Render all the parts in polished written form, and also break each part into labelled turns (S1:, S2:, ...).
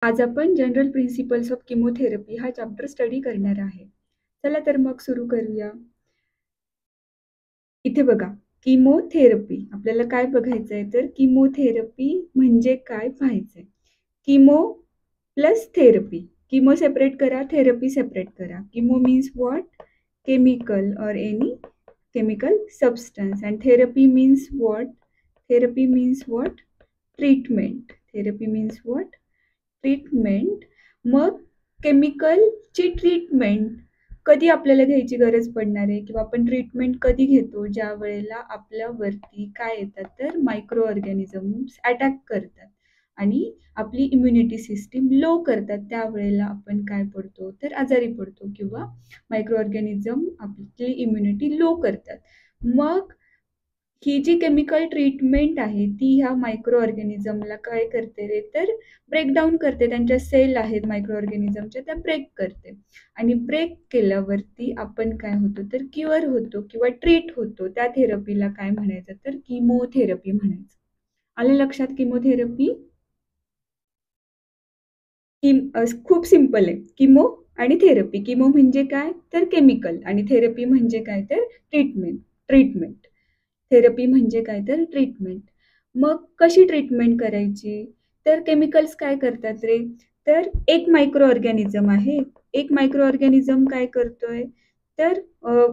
S1: आज आपण general principles of chemotherapy हा चॅप्टर स्टडी करणार आहे. चला तर मग सुरू करूया. इथे बघा, किमोथेरपी आपल्याला काय बघायचंय तर किमोथेरपी म्हणजे काय पाहायचंय. किमो प्लस थेरपी. किमो सेपरेट करा, थेरपी सेपरेट करा. किमो मीन्स व्हॉट? केमिकल और any chemical substance, and therapy means what? Therapy means what? Treatment. Therapy means what? Treatment. मग केमिकलची ट्रीटमेंट कधी आपल्याला घ्यायची गरज पडणार आहे किंवा आपण ट्रीटमेंट कधी घेतो? ज्या वेळेला आपल्यावरती काय येतात तर मायक्रो ऑर्गॅनिझम्स अटॅक करतात आणि आपली इम्युनिटी सिस्टीम लो करतात. त्यावेळेला आपण काय पडतो तर आजारी पडतो किंवा मायक्रो ऑर्गॅनिझम आपली इम्युनिटी लो करतात. मग ही जी केमिकल ट्रीटमेंट आहे ती ह्या मायक्रो ऑर्गॅनिझमला काय करते रे तर ब्रेकडाऊन करते. त्यांच्या सेल आहेत मायक्रो ऑर्गॅनिझमच्या, त्या ब्रेक करते आणि ब्रेक केल्यावरती आपण काय होतो तर क्युअर होतो किंवा ट्रीट होतो. त्या थेरपीला काय म्हणायचं तर किमोथेरपी म्हणायचं. आलं लक्षात? किमोथेरपी खूप सिंपल आहे. किमो आणि थेरपी. किमो म्हणजे काय तर केमिकल आणि थेरपी म्हणजे काय तर ट्रीटमेंट. थेरपी म्हणजे काय तर ट्रीटमेंट. मग कशी ट्रीटमेंट करायची तर केमिकल्स काय करतात रे तर एक मायक्रो ऑर्गॅनिझम आहे. एक मायक्रो ऑर्गॅनिझम काय करतोय तर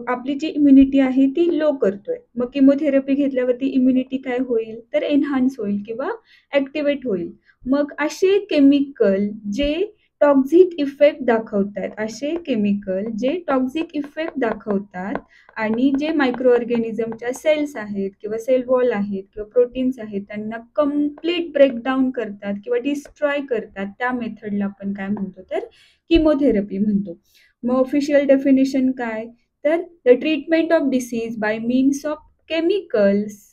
S1: आपली जी इम्युनिटी आहे ती लो करतोय. मग किमोथेरपी घेतल्यावरती इम्युनिटी काय होईल तर एनहान्स होईल किंवा ऍक्टिव्हेट होईल. मग असे केमिकल जे टॉक्झिक इफेक्ट दाखवतात, असे केमिकल जे टॉक्झिक इफेक्ट दाखवतात आणि जे मायक्रो ऑर्गॅनिझमच्या सेल्स आहेत किंवा सेल वॉल आहेत किंवा प्रोटीन्स आहेत त्यांना कम्प्लीट ब्रेकडाऊन करतात किंवा डिस्ट्रॉय करतात, त्या मेथडला आपण काय म्हणतो तर किमोथेरपी म्हणतो. मग ऑफिशियल डेफिनेशन काय तर the treatment of disease bye means of chemicals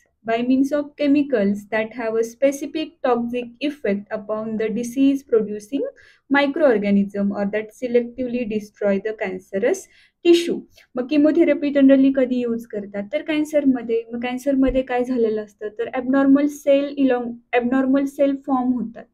S1: that have a specific toxic effect upon the disease producing microorganism or that selectively destroy the cancerous tissue. मग किमोथेरपी जनरली कधी use करतात तर कॅन्सरमध्ये. मग कॅन्सरमध्ये काय झालेलं असतं तर ॲबनॉर्मल सेल फॉर्म होतात.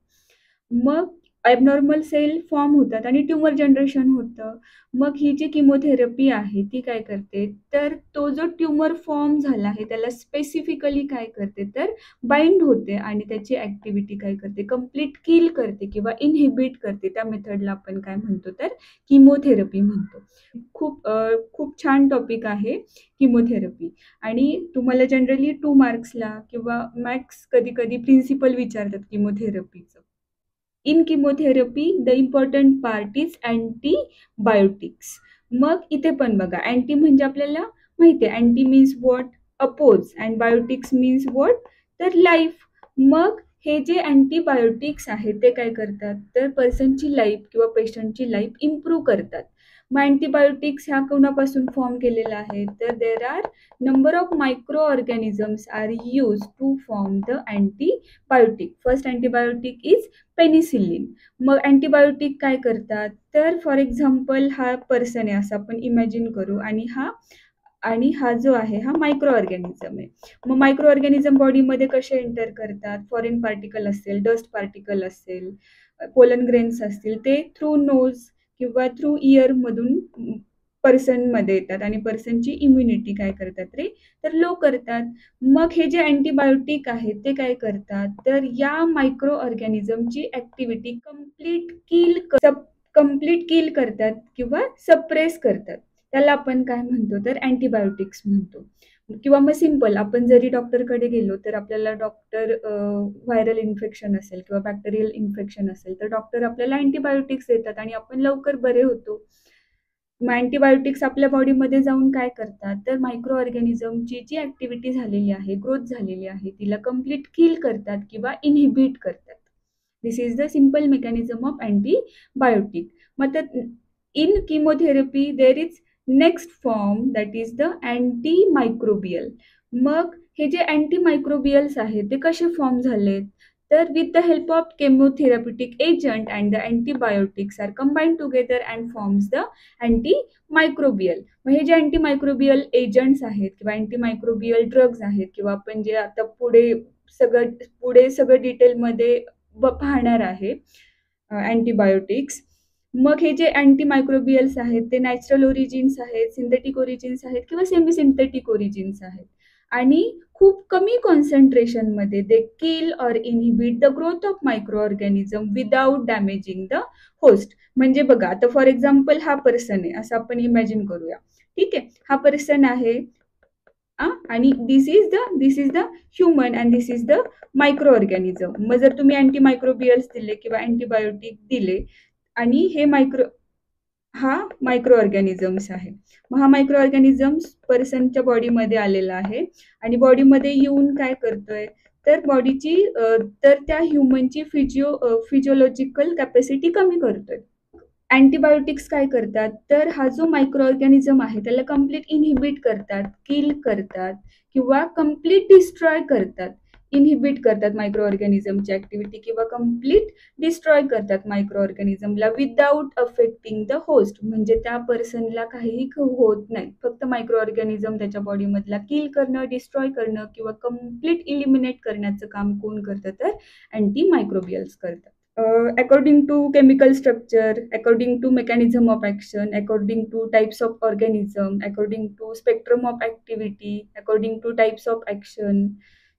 S1: मग ॲबनॉर्मल सेल फॉर्म होतात आणि ट्यूमर जनरेशन होतं. मग ही जी किमोथेरपी आहे ती काय करते तर तो जो ट्यूमर फॉर्म झाला आहे त्याला स्पेसिफिकली काय करते तर बाइंड होते आणि त्याची ऍक्टिव्हिटी काय करते कम्प्लीट किल करते किंवा इनहिबिट करते. त्या मेथडला आपण काय म्हणतो तर किमोथेरपी म्हणतो. खूप छान टॉपिक आहे किमोथेरपी. आणि तुम्हाला जनरली 2 मार्क्सला किंवा मॅक्स कधी कधी प्रिन्सिपल विचारतात किमोथेरपीचं. In chemotherapy the important part is antibiotics. मग इथे पण बघा, अँटी म्हणजे आपल्याला माहिती आहे anti means what oppose and biotics means what तर लाईफ. मग हे जे अँटीबायोटिक्स आहेत ते काय करतात तर पर्सनची लाईफ किंवा पेशंटची लाईफ इम्प्रूव्ह करतात. मग अँटीबायोटिक्स ह्या कोणापासून फॉर्म केलेला आहे तर there are number of micro organisms are used to form the antibiotic. First antibiotic is penicillin. मग अँटीबायोटिक काय करतात तर फॉर एक्झाम्पल हा पर्सन आहे असं आपण इमॅजिन करू आणि हा जो आहे हा मायक्रो ऑर्गॅनिझम आहे. मग मायक्रो ऑर्गॅनिझम बॉडीमध्ये कसे एंटर करतात, फॉरेन पार्टिकल असेल, डस्ट पार्टिकल असेल, पोलन ग्रेन्स असतील, ते थ्रू नोज किंवा थ्रू इयर मधून पर्सनमध्ये येतात आणि पर्सनची इम्युनिटी काय करतात रे तर लो करतात. मग हे जे अँटीबायोटिक आहेत ते काय करतात तर या मायक्रो ऑर्गॅनिझमची ऍक्टिव्हिटी कम्प्लीट किल करतात किंवा सप्रेस करतात. त्याला आपण काय म्हणतो तर अँटीबायोटिक्स म्हणतो. किंवा मग सिंपल आपण जरी डॉक्टरकडे गेलो तर आपल्याला डॉक्टर व्हायरल इन्फेक्शन असेल किंवा बॅक्टेरियल इन्फेक्शन असेल तर डॉक्टर आपल्याला अँटीबायोटिक्स देतात आणि आपण लवकर बरे होतो. मग अँटीबायोटिक्स आपल्या बॉडीमध्ये जाऊन काय करतात तर मायक्रो ऑर्गॅनिझमची जी ऍक्टिव्हिटी झालेली आहे, ग्रोथ झालेली आहे, तिला कम्प्लीट किल करतात किंवा इनहिबिट करतात. This is the simple mechanism of antibiotic. मग in chemotherapy there is next form that is the antimicrobial. मग हे जे अँटीमायक्रोबियल्स आहेत ते कसे फॉर्म झालेत तर with the help of chemotherapeutic agent and the antibiotics are combine together and forms the antimicrobial. मग हे जे अँटीमायक्रोबियल एजंट्स आहेत किंवा अँटीमायक्रोबियल ड्रग्ज आहेत किंवा आपण जे आता पुढे सगळं डिटेलमध्ये पाहणार आहे अँटीबायोटिक्स. मग हे जे अँटीमायक्रोबियल्स आहेत ते नॅचरल ओरिजिन्स आहेत, सिंथेटिक ओरिजिन्स आहेत किंवा सेमी सिंथेटिक ओरिजिन्स आहेत आणि खूप कमी कॉन्सन्ट्रेशनमध्ये they kill or inhibit the growth of micro organism without damaging the host. म्हणजे बघा आता फॉर एक्झाम्पल हा पर्सन आहे असं आपण इमॅजिन करूया. ठीक आहे, हा पर्सन आहे आणि this is the human and this is the micro organism. मग जर तुम्ही अँटीमायक्रोबियल्स दिले किंवा अँटीबायोटिक दिले आणि हे हा मायक्रो ऑर्गॅनिझम्स आहे. मग हा मायक्रो ऑर्गॅनिझम्स पर्सनच्या बॉडीमध्ये आलेला आहे आणि बॉडीमध्ये येऊन काय करतोय तर तर त्या ह्युमनची फिजिओलॉजिकल कॅपॅसिटी कमी करतोय. अँटीबायोटिक्स काय करतात तर हा जो मायक्रो ऑर्गॅनिझम आहे त्याला कम्प्लीट इनहिबिट करतात, किल करतात किंवा कम्प्लीट डिस्ट्रॉय करतात. इनहिबिट करतात मायक्रो ऑर्गॅनिझमची ऍक्टिव्हिटी किंवा कम्प्लीट डिस्ट्रॉय करतात मायक्रो ऑर्गॅनिझमला विदाउट अफेक्टिंग द होस्ट. म्हणजे त्या पर्सनला काहीही होत नाही, फक्त मायक्रो ऑर्गॅनिझम त्याच्या बॉडीमधला किल करणं, डिस्ट्रॉय करणं किंवा कम्प्लीट इलिमिनेट करण्याचं काम कोण करतं तर अँटी मायक्रोबियल्स करतात. According to chemical structure, according to mechanism of action, according to types of organism, according to spectrum of activity, according to types of action,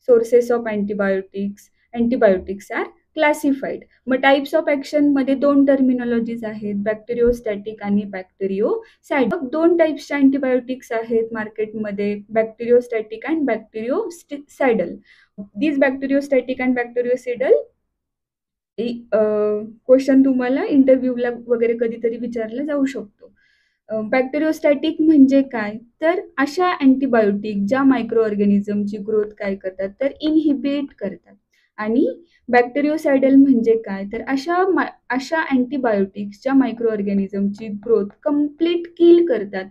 S1: sources of antibiotics are classified. मग types of action मध्ये दोन टर्मिनॉलॉजीज आहेत, bacteriostatic आणि बॅक्टेरियोसाइड. दोन टाइप्सचे antibiotics आहेत मार्केटमध्ये, bacteriostatic and bactericidal. This bacteriostatic and bactericidal question तुम्हाला इंटरव्ह्यूला वगैरे कधीतरी विचारला जाऊ शकतो. बॅक्टेरियोस्टॅटिक म्हणजे काय तर अशा अँटीबायोटिक ज्या मायक्रो ऑर्गॅनिझमची ग्रोथ काय करतात तर इनहिबिट करतात. आणि बॅक्टेरियोसाइडल म्हणजे काय तर अशा अँटीबायोटिक्स ज्या मायक्रो ऑर्गॅनिझमची ग्रोथ कम्प्लीट किल करतात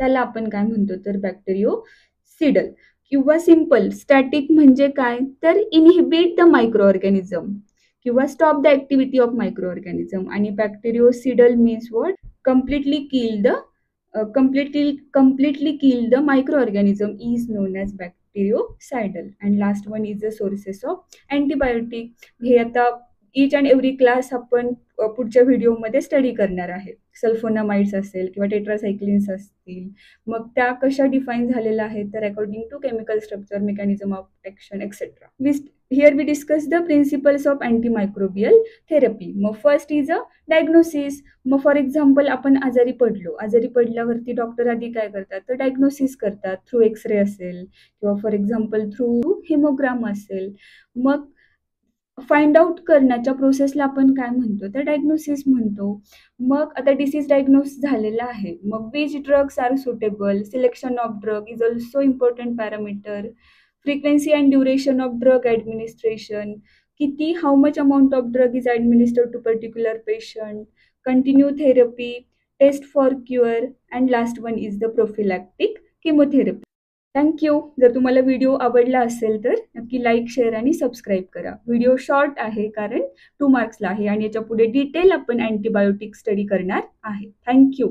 S1: त्याला आपण काय म्हणतो तर बॅक्टेरियोसिडल. किंवा सिंपल स्टॅटिक म्हणजे काय तर इनहिबिट द मायक्रो ऑर्गॅनिझम किंवा stop the activity of micro organism. आणि bactericidal means what completely kill the microorganism is known as bactericidal. And last one is the sources of antibiotic. हे आता each and every class आपण पुढच्या व्हिडिओमध्ये study करणार आहे. Sulphonamides असेल किंवा टेट्रासायक्लिन्स असतील, मग त्या कशा डिफाईन झालेल्या आहेत तर according to chemical structure, mechanism of action etcetera. Here we discuss the principles of antimicrobial therapy. मग फर्स्ट इज अ डायग्नोसिस. मग फॉर एक्झाम्पल आपण आजारी पडल्यावरती डॉक्टर आधी काय करतात तर डायग्नोसिस करतात, थ्रू एक्सरे असेल किंवा फॉर एक्झाम्पल थ्रू हिमोग्राम असेल. मग फाइंड आउट करण्याच्या प्रोसेसला आपण काय म्हणतो तर डायग्नोसिस म्हणतो. मग आता डिसीज डायग्नोस झालेला आहे, मग which drugs are suitable, selection of drug is also important parameter. Frequency and duration of drug administration, किती how much amount of drug is administered to particular patient. Continue therapy, test for cure and last one is the prophylactic chemotherapy. Thank you. जर तुम्हाला video आवडला असेल तर नक्की like, share आणि subscribe करा. Video short आहे कारण 2 मार्क्सला आहे आणि याच्या पुढे डिटेल आपण अँटीबायोटिक स्टडी करणार आहे. थँक्यू.